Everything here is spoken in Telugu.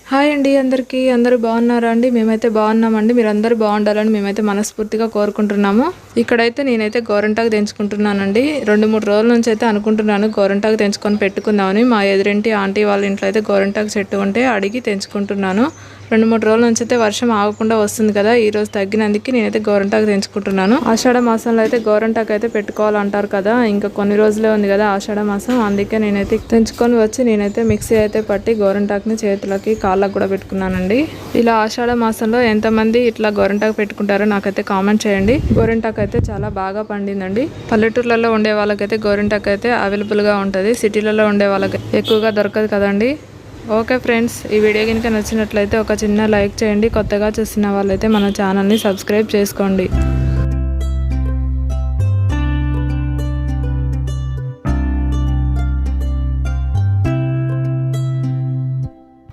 హాయ్ అండి అందరికీ. అందరూ బాగున్నారా అండి? మేమైతే బాగున్నామండి. మీరు అందరూ బాగుండాలని మేమైతే మనస్ఫూర్తిగా కోరుకుంటున్నాము. ఇక్కడైతే నేనైతే గోరింటాకు తెంచుకుంటున్నానండి. 2-3 రోజుల నుంచి అయితే అనుకుంటున్నాను గోరింటాకు తెంచుకొని పెట్టుకుందామని. మా ఎదురింటి ఆంటీ వాళ్ళ ఇంట్లో అయితే గోరింటాకు చెట్టు ఉంటే అడిగి తెంచుకుంటున్నాను. 2-3 రోజుల నుంచి అయితే వర్షం ఆగకుండా వస్తుంది కదా, ఈ రోజు తగ్గినందుకు నేనైతే గోరింటాకు తెంచుకుంటున్నాను. ఆషాఢ మాసంలో అయితే గోరింటాకు అయితే పెట్టుకోవాలంటారు కదా, ఇంకా కొన్ని రోజులే ఉంది కదా ఆషాఢ మాసం. అందుకే నేనైతే తెంచుకొని వచ్చి నేనైతే మిక్సీ అయితే పట్టి గోరింటాకుని చేతులకి కాళ్ళకు కూడా పెట్టుకున్నానండి. ఇలా ఆషాఢ మాసంలో ఎంతమంది ఇట్లా గోరింటాకు పెట్టుకుంటారో నాకైతే కామెంట్ చేయండి. గోరింటాకు అయితే చాలా బాగా పండిందండి. పల్లెటూర్లలో ఉండే వాళ్ళకైతే గోరింటాకు అయితే అవైలబుల్గా ఉంటుంది, సిటీలలో ఉండే వాళ్ళకి ఎక్కువగా దొరకదు కదండి. ఓకే ఫ్రెండ్స్, ఈ వీడియో కనుక నచ్చినట్లయితే ఒక చిన్న లైక్ చేయండి. కొత్తగా చూసిన వాళ్ళైతే మన ఛానల్ని సబ్స్క్రైబ్ చేసుకోండి.